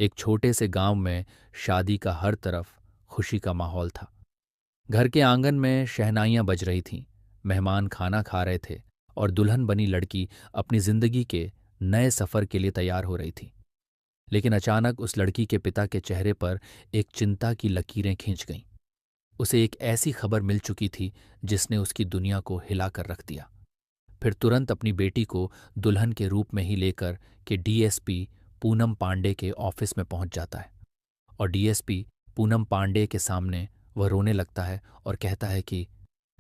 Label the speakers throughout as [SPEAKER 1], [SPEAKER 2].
[SPEAKER 1] एक छोटे से गांव में शादी का हर तरफ खुशी का माहौल था। घर के आंगन में शहनाइयां बज रही थीं, मेहमान खाना खा रहे थे और दुल्हन बनी लड़की अपनी जिंदगी के नए सफर के लिए तैयार हो रही थी। लेकिन अचानक उस लड़की के पिता के चेहरे पर एक चिंता की लकीरें खींच गईं। उसे एक ऐसी खबर मिल चुकी थी जिसने उसकी दुनिया को हिला कर रख दिया। फिर तुरंत अपनी बेटी को दुल्हन के रूप में ही लेकर के डीएसपी पूनम पांडे के ऑफिस में पहुंच जाता है और डीएसपी पूनम पांडे के सामने वह रोने लगता है और कहता है कि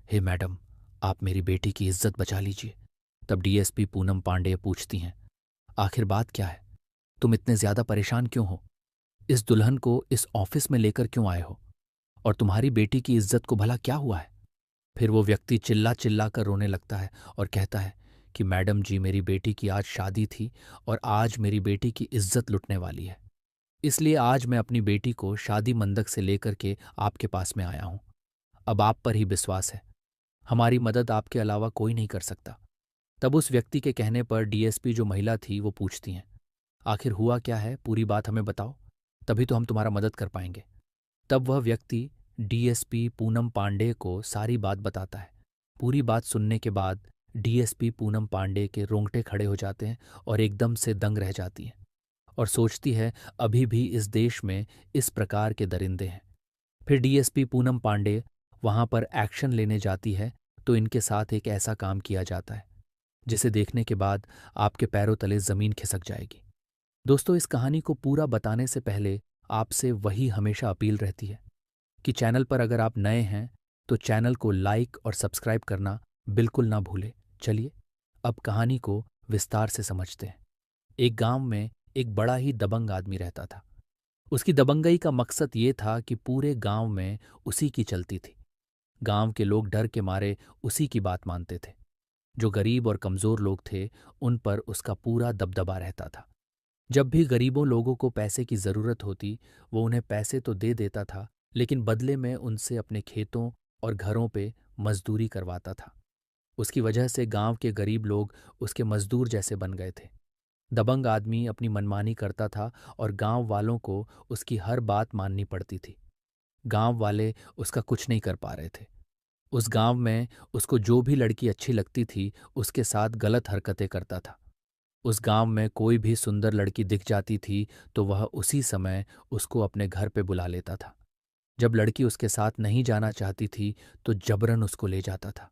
[SPEAKER 1] हे मैडम, आप मेरी बेटी की इज्जत बचा लीजिए। तब डीएसपी पूनम पांडे पूछती हैं, आखिर बात क्या है? तुम इतने ज्यादा परेशान क्यों हो? इस दुल्हन को इस ऑफिस में लेकर क्यों आए हो? और तुम्हारी बेटी की इज्जत को भला क्या हुआ है? फिर वो व्यक्ति चिल्ला चिल्ला कर रोने लगता है और कहता है कि मैडम जी, मेरी बेटी की आज शादी थी और आज मेरी बेटी की इज्जत लुटने वाली है। इसलिए आज मैं अपनी बेटी को शादी मंडप से लेकर के आपके पास में आया हूं। अब आप पर ही विश्वास है, हमारी मदद आपके अलावा कोई नहीं कर सकता। तब उस व्यक्ति के कहने पर डीएसपी जो महिला थी वो पूछती हैं, आखिर हुआ क्या है, पूरी बात हमें बताओ, तभी तो हम तुम्हारा मदद कर पाएंगे। तब वह व्यक्ति डीएसपी पूनम पांडे को सारी बात बताता है। पूरी बात सुनने के बाद डीएसपी पूनम पांडे के रोंगटे खड़े हो जाते हैं और एकदम से दंग रह जाती हैं और सोचती है अभी भी इस देश में इस प्रकार के दरिंदे हैं। फिर डीएसपी पूनम पांडे वहां पर एक्शन लेने जाती है तो इनके साथ एक ऐसा काम किया जाता है जिसे देखने के बाद आपके पैरों तले जमीन खिसक जाएगी। दोस्तों, इस कहानी को पूरा बताने से पहले आपसे वही हमेशा अपील रहती है कि चैनल पर अगर आप नए हैं तो चैनल को लाइक और सब्सक्राइब करना बिल्कुल ना भूलें। चलिए अब कहानी को विस्तार से समझते हैं। एक गांव में एक बड़ा ही दबंग आदमी रहता था। उसकी दबंगई का मकसद ये था कि पूरे गांव में उसी की चलती थी। गांव के लोग डर के मारे उसी की बात मानते थे। जो गरीब और कमजोर लोग थे उन पर उसका पूरा दबदबा रहता था। जब भी गरीबों लोगों को पैसे की जरूरत होती वो उन्हें पैसे तो दे देता था, लेकिन बदले में उनसे अपने खेतों और घरों पे मजदूरी करवाता था। उसकी वजह से गांव के गरीब लोग उसके मजदूर जैसे बन गए थे। दबंग आदमी अपनी मनमानी करता था और गांव वालों को उसकी हर बात माननी पड़ती थी। गांव वाले उसका कुछ नहीं कर पा रहे थे। उस गांव में उसको जो भी लड़की अच्छी लगती थी उसके साथ गलत हरकतें करता था। उस गांव में कोई भी सुंदर लड़की दिख जाती थी तो वह उसी समय उसको अपने घर पे बुला लेता था। जब लड़की उसके साथ नहीं जाना चाहती थी तो जबरन उसको ले जाता था।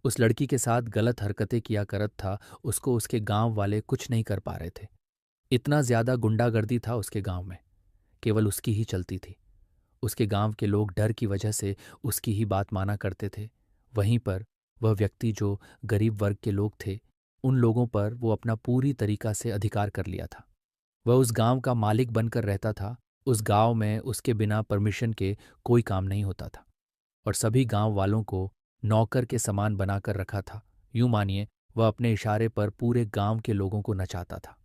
[SPEAKER 1] उस लड़की के साथ गलत हरकतें किया करत था, उसको उसके गांव वाले कुछ नहीं कर पा रहे थे। इतना ज्यादा गुंडागर्दी था उसके गांव में, केवल उसकी ही चलती थी। उसके गांव के लोग डर की वजह से उसकी ही बात माना करते थे। वहीं पर वह व्यक्ति जो गरीब वर्ग के लोग थे उन लोगों पर वो अपना पूरी तरीका से अधिकार कर लिया था। वह उस गांव का मालिक बनकर रहता था। उस गांव में उसके बिना परमिशन के कोई काम नहीं होता था और सभी गांव वालों को नौकर के समान बनाकर रखा था। यूं मानिए वह अपने इशारे पर पूरे गांव के लोगों को नचाता था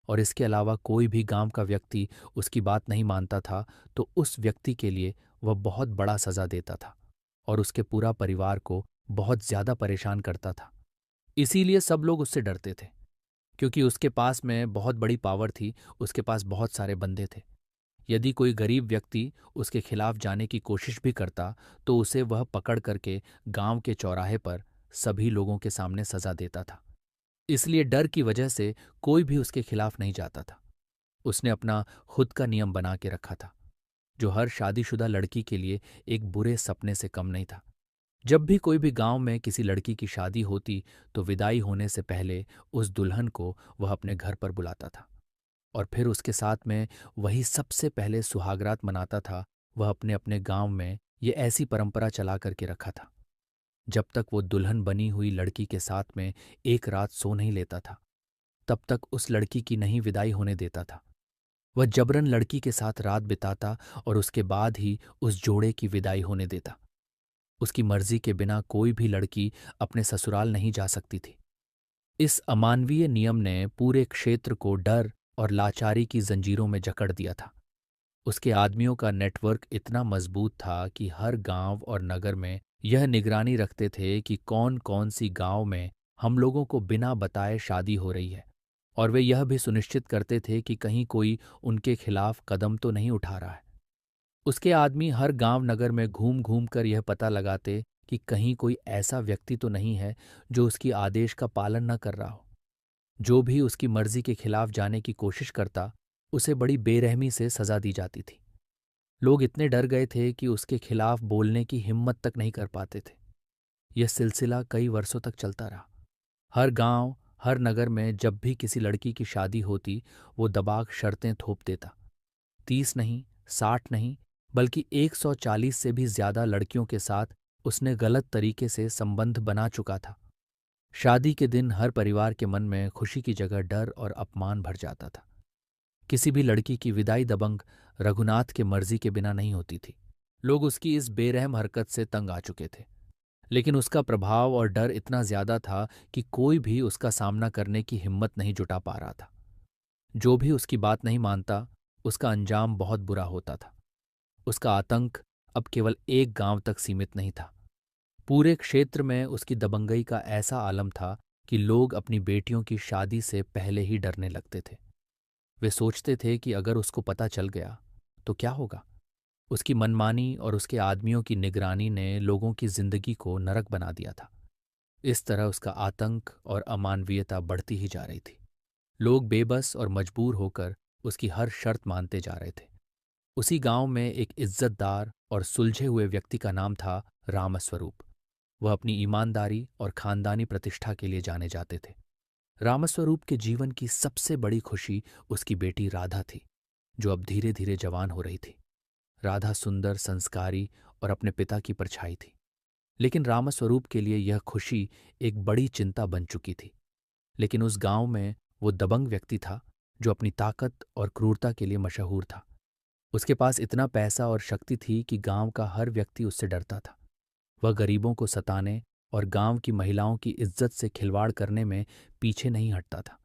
[SPEAKER 1] और इसके अलावा कोई भी गांव का व्यक्ति उसकी बात नहीं मानता था तो उस व्यक्ति के लिए वह बहुत बड़ा सजा देता था और उसके पूरा परिवार को बहुत ज्यादा परेशान करता था। इसीलिए सब लोग उससे डरते थे, क्योंकि उसके पास में बहुत बड़ी पावर थी, उसके पास बहुत सारे बंदे थे। यदि कोई गरीब व्यक्ति उसके खिलाफ जाने की कोशिश भी करता तो उसे वह पकड़ करके गांव के चौराहे पर सभी लोगों के सामने सजा देता था। इसलिए डर की वजह से कोई भी उसके खिलाफ नहीं जाता था। उसने अपना खुद का नियम बना के रखा था, जो हर शादीशुदा लड़की के लिए एक बुरे सपने से कम नहीं था। जब भी कोई भी गांव में किसी लड़की की शादी होती तो विदाई होने से पहले उस दुल्हन को वह अपने घर पर बुलाता था और फिर उसके साथ में वही सबसे पहले सुहागरात मनाता था। वह अपने अपने गांव में ये ऐसी परंपरा चला करके रखा था। जब तक वो दुल्हन बनी हुई लड़की के साथ में एक रात सो नहीं लेता था तब तक उस लड़की की नहीं विदाई होने देता था। वह जबरन लड़की के साथ रात बिताता और उसके बाद ही उस जोड़े की विदाई होने देता। उसकी मर्जी के बिना कोई भी लड़की अपने ससुराल नहीं जा सकती थी। इस अमानवीय नियम ने पूरे क्षेत्र को डर और लाचारी की जंजीरों में जकड़ दिया था। उसके आदमियों का नेटवर्क इतना मजबूत था कि हर गांव और नगर में यह निगरानी रखते थे कि कौन कौन सी गांव में हम लोगों को बिना बताए शादी हो रही है और वे यह भी सुनिश्चित करते थे कि कहीं कोई उनके खिलाफ कदम तो नहीं उठा रहा है। उसके आदमी हर गांव नगर में घूम घूम कर यह पता लगाते कि कहीं कोई ऐसा व्यक्ति तो नहीं है जो उसकी आदेश का पालन न कर रहा हो। जो भी उसकी मर्जी के खिलाफ जाने की कोशिश करता, उसे बड़ी बेरहमी से सजा दी जाती थी। लोग इतने डर गए थे कि उसके खिलाफ बोलने की हिम्मत तक नहीं कर पाते थे। यह सिलसिला कई वर्षों तक चलता रहा। हर गांव, हर नगर में जब भी किसी लड़की की शादी होती, वो दबाक शर्तें थोप देता। 30 नहीं, 60 नहीं, बल्कि 140 से भी ज्यादा लड़कियों के साथ उसने गलत तरीके से संबंध बना चुका था। शादी के दिन हर परिवार के मन में खुशी की जगह डर और अपमान भर जाता था। किसी भी लड़की की विदाई दबंग रघुनाथ के मर्जी के बिना नहीं होती थी। लोग उसकी इस बेरहम हरकत से तंग आ चुके थे, लेकिन उसका प्रभाव और डर इतना ज्यादा था कि कोई भी उसका सामना करने की हिम्मत नहीं जुटा पा रहा था। जो भी उसकी बात नहीं मानता, उसका अंजाम बहुत बुरा होता था। उसका आतंक अब केवल एक गांव तक सीमित नहीं था। पूरे क्षेत्र में उसकी दबंगई का ऐसा आलम था कि लोग अपनी बेटियों की शादी से पहले ही डरने लगते थे। वे सोचते थे कि अगर उसको पता चल गया तो क्या होगा। उसकी मनमानी और उसके आदमियों की निगरानी ने लोगों की जिंदगी को नरक बना दिया था। इस तरह उसका आतंक और अमानवीयता बढ़ती ही जा रही थी। लोग बेबस और मजबूर होकर उसकी हर शर्त मानते जा रहे थे। उसी गांव में एक इज्जतदार और सुलझे हुए व्यक्ति का नाम था रामस्वरूप। वह अपनी ईमानदारी और खानदानी प्रतिष्ठा के लिए जाने जाते थे। रामस्वरूप के जीवन की सबसे बड़ी खुशी उसकी बेटी राधा थी, जो अब धीरे धीरे जवान हो रही थी। राधा सुंदर, संस्कारी और अपने पिता की परछाई थी। लेकिन रामस्वरूप के लिए यह खुशी एक बड़ी चिंता बन चुकी थी। लेकिन उस गांव में वो दबंग व्यक्ति था जो अपनी ताकत और क्रूरता के लिए मशहूर था। उसके पास इतना पैसा और शक्ति थी कि गांव का हर व्यक्ति उससे डरता था। वह गरीबों को सताने और गांव की महिलाओं की इज्जत से खिलवाड़ करने में पीछे नहीं हटता था।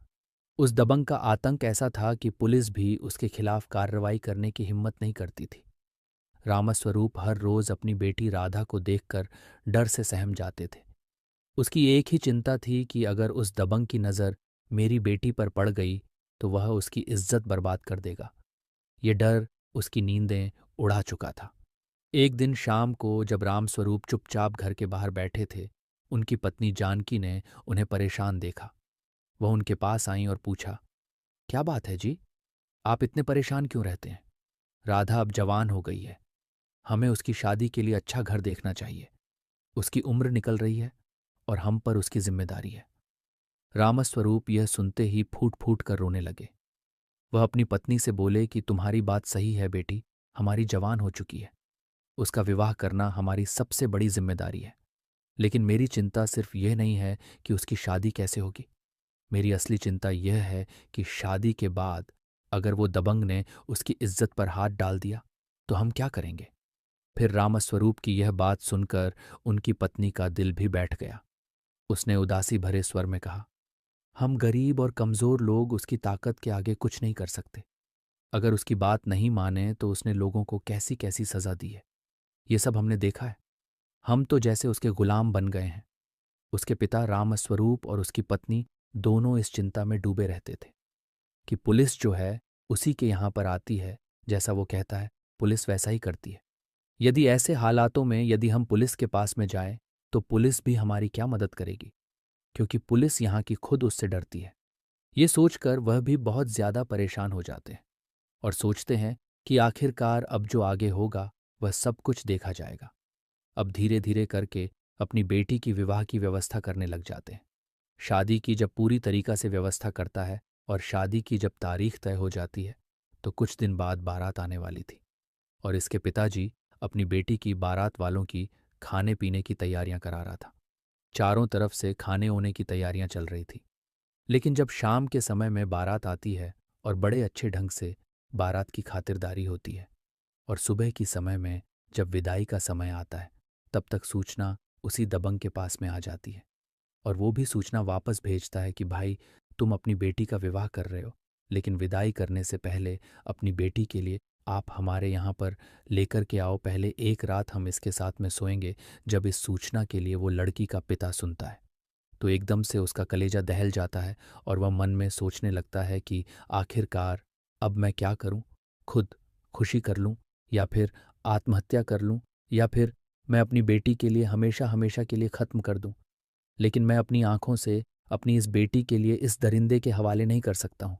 [SPEAKER 1] उस दबंग का आतंक ऐसा था कि पुलिस भी उसके खिलाफ कार्रवाई करने की हिम्मत नहीं करती थी। रामस्वरूप हर रोज अपनी बेटी राधा को देखकर डर से सहम जाते थे। उसकी एक ही चिंता थी कि अगर उस दबंग की नज़र मेरी बेटी पर पड़ गई तो वह उसकी इज्जत बर्बाद कर देगा। ये डर उसकी नींदें उड़ा चुका था। एक दिन शाम को जब रामस्वरूप चुपचाप घर के बाहर बैठे थे, उनकी पत्नी जानकी ने उन्हें परेशान देखा। वह उनके पास आईं और पूछा, क्या बात है जी? आप इतने परेशान क्यों रहते हैं? राधा अब जवान हो गई है। हमें उसकी शादी के लिए अच्छा घर देखना चाहिए। उसकी उम्र निकल रही है और हम पर उसकी जिम्मेदारी है। रामस्वरूप यह सुनते ही फूट फूट कर रोने लगे। वह अपनी पत्नी से बोले कि तुम्हारी बात सही है बेटी, हमारी जवान हो चुकी है। उसका विवाह करना हमारी सबसे बड़ी जिम्मेदारी है। लेकिन मेरी चिंता सिर्फ यह नहीं है कि उसकी शादी कैसे होगी। मेरी असली चिंता यह है कि शादी के बाद अगर वो दबंग ने उसकी इज्जत पर हाथ डाल दिया तो हम क्या करेंगे। फिर रामस्वरूप की यह बात सुनकर उनकी पत्नी का दिल भी बैठ गया। उसने उदासी भरे स्वर में कहा, हम गरीब और कमजोर लोग उसकी ताकत के आगे कुछ नहीं कर सकते। अगर उसकी बात नहीं माने तो उसने लोगों को कैसी कैसी सजा दी है, ये सब हमने देखा है। हम तो जैसे उसके गुलाम बन गए हैं। उसके पिता रामस्वरूप और उसकी पत्नी दोनों इस चिंता में डूबे रहते थे कि पुलिस जो है उसी के यहाँ पर आती है, जैसा वो कहता है पुलिस वैसा ही करती है। यदि ऐसे हालातों में यदि हम पुलिस के पास में जाएं तो पुलिस भी हमारी क्या मदद करेगी, क्योंकि पुलिस यहाँ की खुद उससे डरती है। ये सोचकर वह भी बहुत ज्यादा परेशान हो जाते हैं और सोचते हैं कि आखिरकार अब जो आगे होगा वह सब कुछ देखा जाएगा। अब धीरे धीरे करके अपनी बेटी की विवाह की व्यवस्था करने लग जाते हैं। शादी की जब पूरी तरीका से व्यवस्था करता है और शादी की जब तारीख तय हो जाती है तो कुछ दिन बाद बारात आने वाली थी और इसके पिताजी अपनी बेटी की बारात वालों की खाने पीने की तैयारियां करा रहा था। चारों तरफ से खाने होने की तैयारियां चल रही थी। लेकिन जब शाम के समय में बारात आती है और बड़े अच्छे ढंग से बारात की खातिरदारी होती है और सुबह की समय में जब विदाई का समय आता है, तब तक सूचना उसी दबंग के पास में आ जाती है और वो भी सूचना वापस भेजता है कि भाई, तुम अपनी बेटी का विवाह कर रहे हो, लेकिन विदाई करने से पहले अपनी बेटी के लिए आप हमारे यहाँ पर लेकर के आओ। पहले एक रात हम इसके साथ में सोएंगे। जब इस सूचना के लिए वो लड़की का पिता सुनता है तो एकदम से उसका कलेजा दहल जाता है और वह मन में सोचने लगता है कि आखिरकार अब मैं क्या करूं? खुद खुशी कर लूं या फिर आत्महत्या कर लूं या फिर मैं अपनी बेटी के लिए हमेशा हमेशा के लिए ख़त्म कर दूं। लेकिन मैं अपनी आंखों से अपनी इस बेटी के लिए इस दरिंदे के हवाले नहीं कर सकता हूं।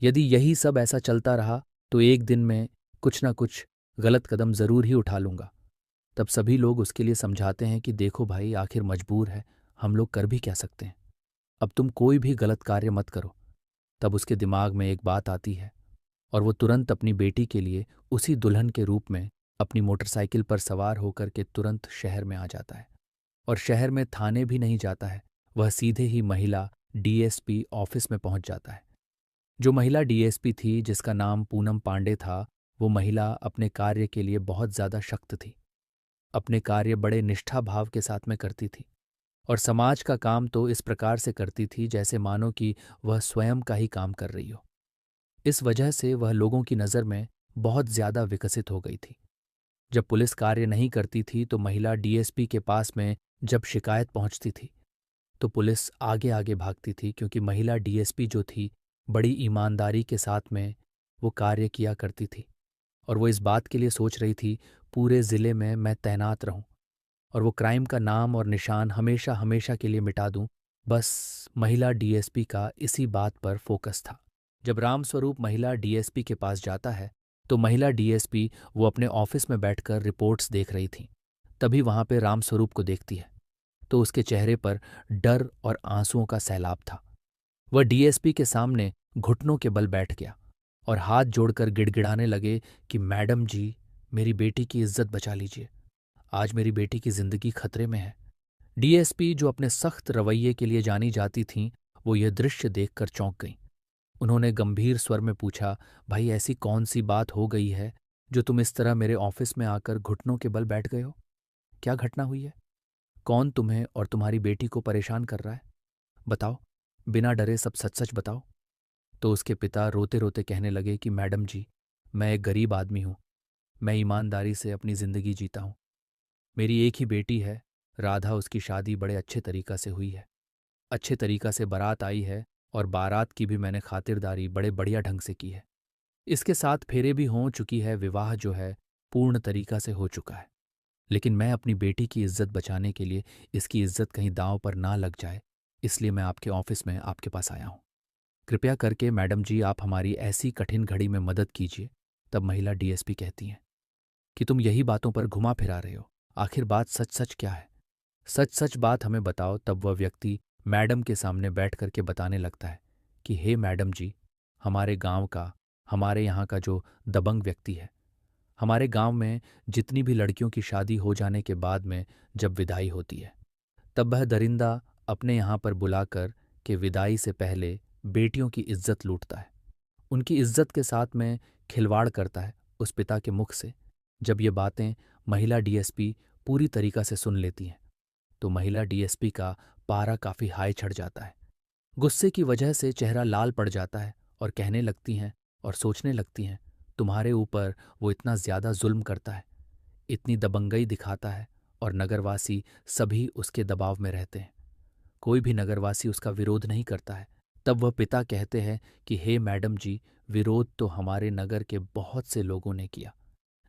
[SPEAKER 1] यदि यही सब ऐसा चलता रहा तो एक दिन मैं कुछ ना कुछ गलत कदम ज़रूर ही उठा लूंगा। तब सभी लोग उसके लिए समझाते हैं कि देखो भाई, आखिर मजबूर है, हम लोग कर भी क्या सकते हैं। अब तुम कोई भी गलत कार्य मत करो। तब उसके दिमाग में एक बात आती है और वो तुरंत अपनी बेटी के लिए उसी दुल्हन के रूप में अपनी मोटरसाइकिल पर सवार होकर के तुरंत शहर में आ जाता है। और शहर में थाने भी नहीं जाता है, वह सीधे ही महिला डीएसपी ऑफिस में पहुंच जाता है। जो महिला डीएसपी थी, जिसका नाम पूनम पांडे था, वो महिला अपने कार्य के लिए बहुत ज्यादा शक्त थी। अपने कार्य बड़े निष्ठा भाव के साथ में करती थी और समाज का काम तो इस प्रकार से करती थी जैसे मानो कि वह स्वयं का ही काम कर रही हो। इस वजह से वह लोगों की नज़र में बहुत ज्यादा विकसित हो गई थी। जब पुलिस कार्य नहीं करती थी तो महिला डीएसपी के पास में जब शिकायत पहुंचती थी तो पुलिस आगे आगे भागती थी, क्योंकि महिला डीएसपी जो थी बड़ी ईमानदारी के साथ में वो कार्य किया करती थी और वो इस बात के लिए सोच रही थी पूरे ज़िले में मैं तैनात रहूं और वो क्राइम का नाम और निशान हमेशा हमेशा के लिए मिटा दूं। बस महिला डीएसपी का इसी बात पर फोकस था। जब रामस्वरूप महिला डीएसपी के पास जाता है तो महिला डीएसपी वो अपने ऑफिस में बैठकर रिपोर्ट्स देख रही थी। तभी वहां पे रामस्वरूप को देखती है तो उसके चेहरे पर डर और आंसुओं का सैलाब था। वह डीएसपी के सामने घुटनों के बल बैठ गया और हाथ जोड़कर गिड़गिड़ाने लगे कि मैडम जी, मेरी बेटी की इज्जत बचा लीजिए। आज मेरी बेटी की जिंदगी खतरे में है। डीएसपी जो अपने सख्त रवैये के लिए जानी जाती थीं, वो यह दृश्य देखकर चौंक गईं। उन्होंने गंभीर स्वर में पूछा, भाई ऐसी कौन सी बात हो गई है जो तुम इस तरह मेरे ऑफिस में आकर घुटनों के बल बैठ गए हो? क्या घटना हुई है? कौन तुम्हें और तुम्हारी बेटी को परेशान कर रहा है? बताओ, बिना डरे सब सच सच बताओ। तो उसके पिता रोते रोते कहने लगे कि मैडम जी, मैं एक गरीब आदमी हूं। मैं ईमानदारी से अपनी जिंदगी जीता हूं। मेरी एक ही बेटी है, राधा। उसकी शादी बड़े अच्छे तरीका से हुई है। अच्छे तरीका से बारात आई है और बारात की भी मैंने खातिरदारी बड़े बढ़िया ढंग से की है। इसके साथ फेरे भी हो चुकी है, विवाह जो है पूर्ण तरीका से हो चुका है। लेकिन मैं अपनी बेटी की इज्जत बचाने के लिए, इसकी इज्जत कहीं दांव पर ना लग जाए, इसलिए मैं आपके ऑफिस में आपके पास आया हूं। कृपया करके मैडम जी, आप हमारी ऐसी कठिन घड़ी में मदद कीजिए। तब महिला डीएसपी कहती हैं कि तुम यही बातों पर घुमा फिरा रहे हो। आखिर बात सच सच क्या है? सच सच बात हमें बताओ। तब वह व्यक्ति मैडम के सामने बैठ करके बताने लगता है कि हे मैडम जी, हमारे गांव का, हमारे यहाँ का जो दबंग व्यक्ति है, हमारे गांव में जितनी भी लड़कियों की शादी हो जाने के बाद में जब विदाई होती है, तब वह दरिंदा अपने यहाँ पर बुलाकर के विदाई से पहले बेटियों की इज्जत लूटता है। उनकी इज्जत के साथ में खिलवाड़ करता है उस पिता के मुख से। जब ये बातें महिला डीएसपी पूरी तरीका से सुन लेती हैं तो महिला डीएसपी का पारा काफी हाई चढ़ जाता है। गुस्से की वजह से चेहरा लाल पड़ जाता है और कहने लगती हैं और सोचने लगती हैं, तुम्हारे ऊपर वो इतना ज्यादा जुल्म करता है, इतनी दबंगई दिखाता है और नगरवासी सभी उसके दबाव में रहते हैं। कोई भी नगरवासी उसका विरोध नहीं करता है। तब वह पिता कहते हैं कि हे मैडम जी, विरोध तो हमारे नगर के बहुत से लोगों ने किया,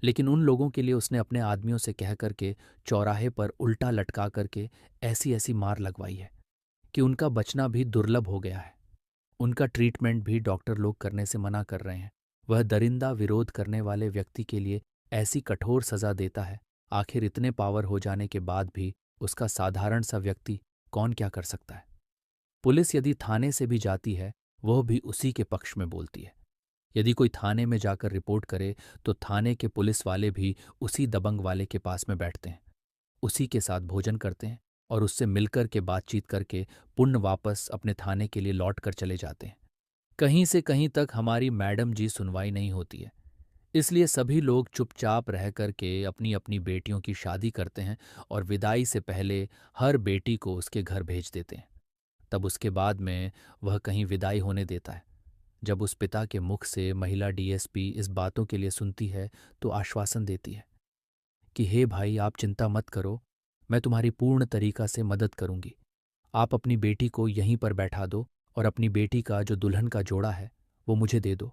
[SPEAKER 1] लेकिन उन लोगों के लिए उसने अपने आदमियों से कह करके चौराहे पर उल्टा लटका करके ऐसी ऐसी मार लगवाई है कि उनका बचना भी दुर्लभ हो गया है। उनका ट्रीटमेंट भी डॉक्टर लोग करने से मना कर रहे हैं। वह दरिंदा विरोध करने वाले व्यक्ति के लिए ऐसी कठोर सजा देता है। आखिर इतने पावर हो जाने के बाद भी उसका साधारण सा व्यक्ति कौन क्या कर सकता है? पुलिस यदि थाने से भी जाती है, वह भी उसी के पक्ष में बोलती है। यदि कोई थाने में जाकर रिपोर्ट करे तो थाने के पुलिस वाले भी उसी दबंग वाले के पास में बैठते हैं, उसी के साथ भोजन करते हैं और उससे मिलकर के बातचीत करके पुण्य वापस अपने थाने के लिए लौट कर चले जाते हैं। कहीं से कहीं तक हमारी मैडम जी सुनवाई नहीं होती है, इसलिए सभी लोग चुपचाप रह करके अपनी अपनी बेटियों की शादी करते हैं और विदाई से पहले हर बेटी को उसके घर भेज देते हैं। तब उसके बाद में वह कहीं विदाई होने देता है। जब उस पिता के मुख से महिला डीएसपी इस बातों के लिए सुनती है तो आश्वासन देती है कि हे भाई, आप चिंता मत करो, मैं तुम्हारी पूर्ण तरीका से मदद करूंगी। आप अपनी बेटी को यहीं पर बैठा दो और अपनी बेटी का जो दुल्हन का जोड़ा है वो मुझे दे दो।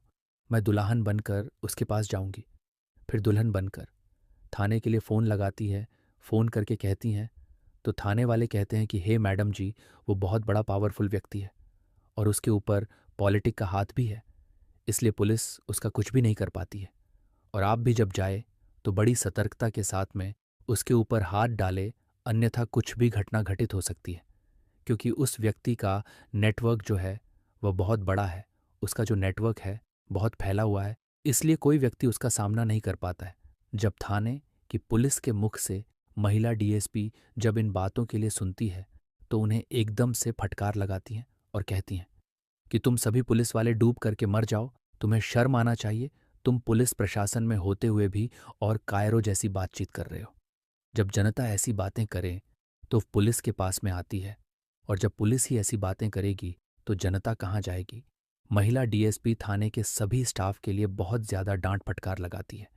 [SPEAKER 1] मैं दुल्हन बनकर उसके पास जाऊंगी। फिर दुल्हन बनकर थाने के लिए फ़ोन लगाती है। फ़ोन करके कहती हैं तो थाने वाले कहते हैं कि हे मैडम जी, वो बहुत बड़ा पावरफुल व्यक्ति है और उसके ऊपर पॉलिटिक का हाथ भी है, इसलिए पुलिस उसका कुछ भी नहीं कर पाती है। और आप भी जब जाए तो बड़ी सतर्कता के साथ में उसके ऊपर हाथ डाले, अन्यथा कुछ भी घटना घटित हो सकती है। क्योंकि उस व्यक्ति का नेटवर्क जो है वह बहुत बड़ा है, उसका जो नेटवर्क है बहुत फैला हुआ है, इसलिए कोई व्यक्ति उसका सामना नहीं कर पाता है। जब थाने की पुलिस के मुख से महिला डीएसपी जब इन बातों के लिए सुनती है तो उन्हें एकदम से फटकार लगाती हैं और कहती हैं कि तुम सभी पुलिस वाले डूब करके मर जाओ, तुम्हें शर्म आना चाहिए, तुम पुलिस प्रशासन में होते हुए भी और कायरों जैसी बातचीत कर रहे हो। जब जनता ऐसी बातें करे तो पुलिस के पास में आती है, और जब पुलिस ही ऐसी बातें करेगी तो जनता कहाँ जाएगी। महिला डीएसपी थाने के सभी स्टाफ के लिए बहुत ज्यादा डांट फटकार लगाती है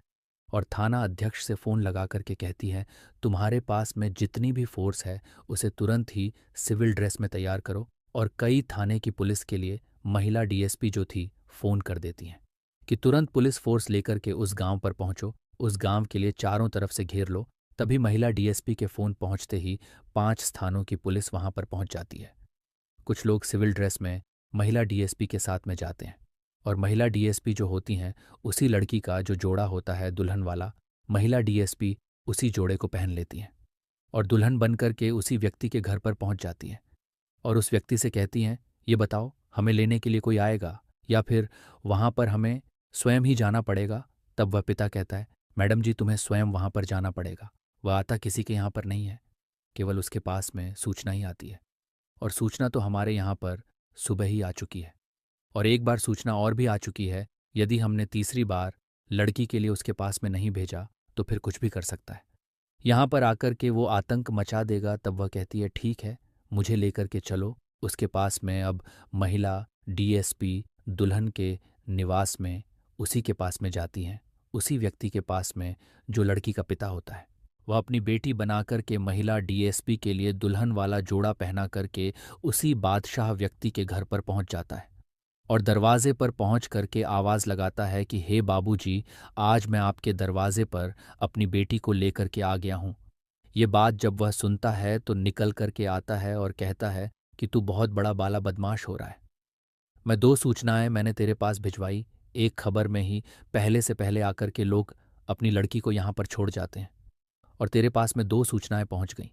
[SPEAKER 1] और थाना अध्यक्ष से फोन लगा करके कहती है तुम्हारे पास में जितनी भी फोर्स है उसे तुरंत ही सिविल ड्रेस में तैयार करो। और कई थाने की पुलिस के लिए महिला डीएसपी जो थी फोन कर देती हैं कि तुरंत पुलिस फोर्स लेकर के उस गांव पर पहुंचो, उस गांव के लिए चारों तरफ से घेर लो। तभी महिला डीएसपी के फोन पहुंचते ही 5 स्थानों की पुलिस वहां पर पहुंच जाती है। कुछ लोग सिविल ड्रेस में महिला डीएसपी के साथ में जाते हैं और महिला डीएसपी जो होती हैं उसी लड़की का जो जोड़ा होता है दुल्हन वाला, महिला डीएसपी उसी जोड़े को पहन लेती हैं और दुल्हन बनकर के उसी व्यक्ति के घर पर पहुंच जाती हैं और उस व्यक्ति से कहती हैं ये बताओ हमें लेने के लिए कोई आएगा या फिर वहां पर हमें स्वयं ही जाना पड़ेगा। तब वह पिता कहता है मैडम जी, तुम्हें स्वयं वहां पर जाना पड़ेगा, वह आता किसी के यहाँ पर नहीं है, केवल उसके पास में सूचना ही आती है और सूचना तो हमारे यहाँ पर सुबह ही आ चुकी है और एक बार सूचना और भी आ चुकी है। यदि हमने तीसरी बार लड़की के लिए उसके पास में नहीं भेजा तो फिर कुछ भी कर सकता है, यहाँ पर आकर के वो आतंक मचा देगा। तब वह कहती है ठीक है, मुझे लेकर के चलो उसके पास में। अब महिला डीएसपी दुल्हन के निवास में उसी के पास में जाती हैं, उसी व्यक्ति के पास में जो लड़की का पिता होता है। वह अपनी बेटी बनाकर के महिला डीएसपी के लिए दुल्हन वाला जोड़ा पहना करके उसी बादशाह व्यक्ति के घर पर पहुंच जाता है और दरवाजे पर पहुंच करके आवाज लगाता है कि हे बाबूजी, आज मैं आपके दरवाजे पर अपनी बेटी को लेकर के आ गया हूं। ये बात जब वह सुनता है तो निकल करके आता है और कहता है कि तू बहुत बड़ा बाला बदमाश हो रहा है। मैं 2 सूचनाएं मैंने तेरे पास भिजवाई, एक खबर में ही पहले से पहले आकर के लोग अपनी लड़की को यहां पर छोड़ जाते हैं और तेरे पास में 2 सूचनाएं पहुंच गईं।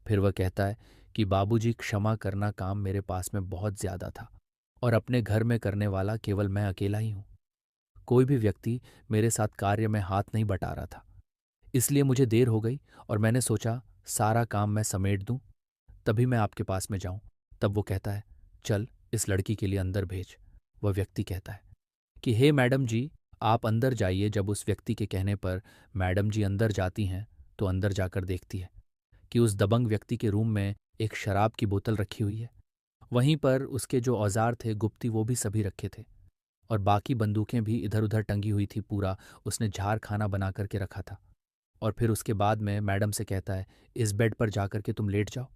[SPEAKER 1] फिर वह कहता है कि बाबूजी, क्षमा करना, काम मेरे पास में बहुत ज्यादा था और अपने घर में करने वाला केवल मैं अकेला ही हूं। कोई भी व्यक्ति मेरे साथ कार्य में हाथ नहीं बटा रहा था, इसलिए मुझे देर हो गई और मैंने सोचा सारा काम मैं समेट दूं, तभी मैं आपके पास में जाऊं। तब वो कहता है चल इस लड़की के लिए अंदर भेज। वह व्यक्ति कहता है कि हे मैडम जी, आप अंदर जाइए। जब उस व्यक्ति के कहने पर मैडम जी अंदर जाती हैं तो अंदर जाकर देखती है कि उस दबंग व्यक्ति के रूम में एक शराब की बोतल रखी हुई है। वहीं पर उसके जो औजार थे गुप्ती, वो भी सभी रखे थे और बाकी बंदूकें भी इधर उधर टंगी हुई थी। पूरा उसने झाड़ खाना बना करके रखा था। और फिर उसके बाद में मैडम से कहता है इस बेड पर जाकर के तुम लेट जाओ।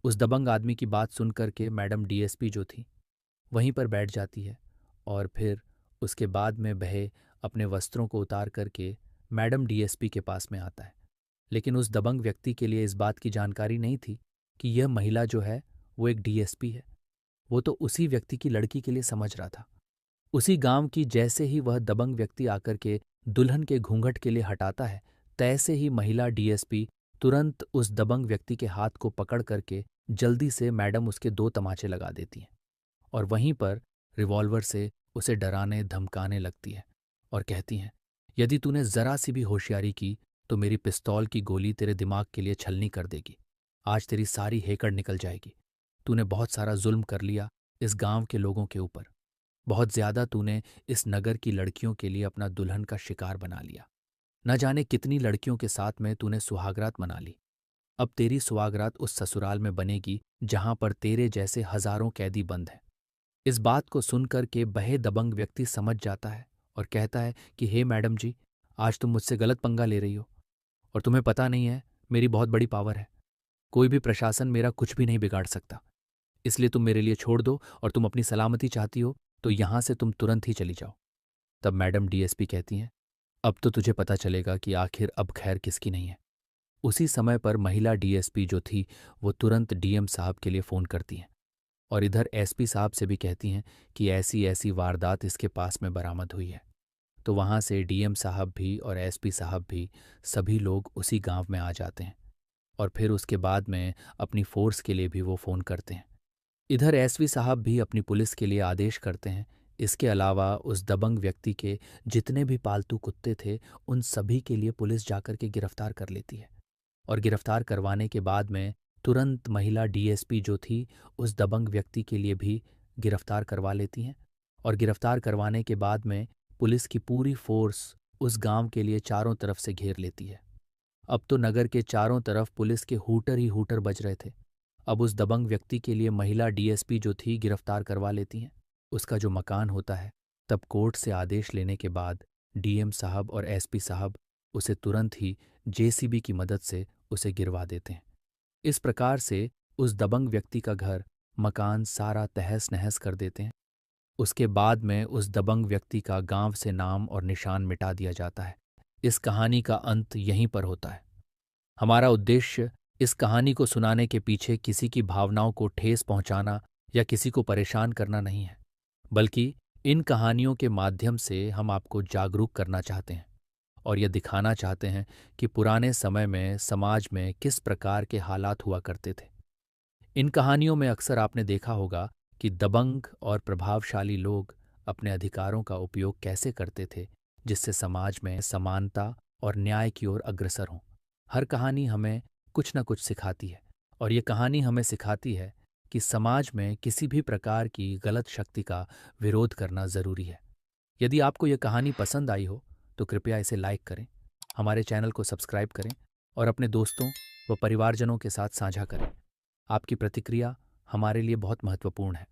[SPEAKER 1] उस दबंग आदमी की बात सुन करके मैडम डीएसपी जो थी वहीं पर बैठ जाती है और फिर उसके बाद में बहे अपने वस्त्रों को उतार करके मैडम डीएसपी के पास में आता है। लेकिन उस दबंग व्यक्ति के लिए इस बात की जानकारी नहीं थी कि यह महिला जो है वो एक डीएसपी है। वो तो उसी व्यक्ति की लड़की के लिए समझ रहा था। उसी गांव की जैसे ही वह दबंग व्यक्ति आकर के दुल्हन के घूंघट के लिए हटाता है, तैसे ही महिला डीएसपी तुरंत उस दबंग व्यक्ति के हाथ को पकड़ करके जल्दी से मैडम उसके 2 तमाचे लगा देती हैं और वहीं पर रिवॉल्वर से उसे डराने धमकाने लगती है और कहती हैं यदि तूने जरा सी भी होशियारी की तो मेरी पिस्तौल की गोली तेरे दिमाग के लिए छलनी कर देगी। आज तेरी सारी हेकड़ निकल जाएगी। तूने बहुत सारा जुल्म कर लिया इस गांव के लोगों के ऊपर। बहुत ज्यादा तूने इस नगर की लड़कियों के लिए अपना दुल्हन का शिकार बना लिया। न जाने कितनी लड़कियों के साथ में तूने सुहागरात मना ली। अब तेरी सुहागरात उस ससुराल में बनेगी जहां पर तेरे जैसे हजारों कैदी बंद हैं। इस बात को सुनकर के बहे दबंग व्यक्ति समझ जाता है और कहता है कि हे मैडम जी, आज तुम मुझसे गलत पंगा ले रही हो और तुम्हें पता नहीं है मेरी बहुत बड़ी पावर है। कोई भी प्रशासन मेरा कुछ भी नहीं बिगाड़ सकता। इसलिए तुम मेरे लिए छोड़ दो, और तुम अपनी सलामती चाहती हो तो यहां से तुम तुरंत ही चली जाओ। तब मैडम डीएसपी कहती हैं, अब तो तुझे पता चलेगा कि आखिर अब खैर किसकी नहीं है। उसी समय पर महिला डीएसपी जो थी वो तुरंत डीएम साहब के लिए फ़ोन करती हैं, और इधर एसपी साहब से भी कहती हैं कि ऐसी ऐसी वारदात इसके पास में बरामद हुई है। तो वहाँ से डीएम साहब भी और एसपी साहब भी, सभी लोग उसी गांव में आ जाते हैं, और फिर उसके बाद में अपनी फोर्स के लिए भी वो फ़ोन करते हैं। इधर एसपी साहब भी अपनी पुलिस के लिए आदेश करते हैं। इसके अलावा उस दबंग व्यक्ति के जितने भी पालतू कुत्ते थे उन सभी के लिए पुलिस जाकर के गिरफ्तार कर लेती है, और गिरफ्तार करवाने के बाद में तुरंत महिला डीएसपी जो थी उस दबंग व्यक्ति के लिए भी गिरफ्तार करवा लेती हैं, और गिरफ्तार करवाने के बाद में पुलिस की पूरी फोर्स उस गांव के लिए चारों तरफ से घेर लेती है। अब तो नगर के चारों तरफ पुलिस के हूटर ही हूटर बज रहे थे। अब उस दबंग व्यक्ति के लिए महिला डीएसपी जो थी गिरफ्तार करवा लेती हैं। उसका जो मकान होता है, तब कोर्ट से आदेश लेने के बाद डीएम साहब और एसपी साहब उसे तुरंत ही जेसीबी की मदद से उसे गिरवा देते हैं। इस प्रकार से उस दबंग व्यक्ति का घर, मकान सारा तहस नहस कर देते हैं। उसके बाद में उस दबंग व्यक्ति का गांव से नाम और निशान मिटा दिया जाता है। इस कहानी का अंत यहीं पर होता है। हमारा उद्देश्य इस कहानी को सुनाने के पीछे किसी की भावनाओं को ठेस पहुंचाना या किसी को परेशान करना नहीं है, बल्कि इन कहानियों के माध्यम से हम आपको जागरूक करना चाहते हैं और यह दिखाना चाहते हैं कि पुराने समय में समाज में किस प्रकार के हालात हुआ करते थे। इन कहानियों में अक्सर आपने देखा होगा कि दबंग और प्रभावशाली लोग अपने अधिकारों का उपयोग कैसे करते थे, जिससे समाज में समानता और न्याय की ओर अग्रसर हों। हर कहानी हमें कुछ न कुछ सिखाती है, और ये कहानी हमें सिखाती है कि समाज में किसी भी प्रकार की गलत शक्ति का विरोध करना जरूरी है। यदि आपको यह कहानी पसंद आई हो तो कृपया इसे लाइक करें, हमारे चैनल को सब्सक्राइब करें और अपने दोस्तों व परिवारजनों के साथ साझा करें। आपकी प्रतिक्रिया हमारे लिए बहुत महत्वपूर्ण है।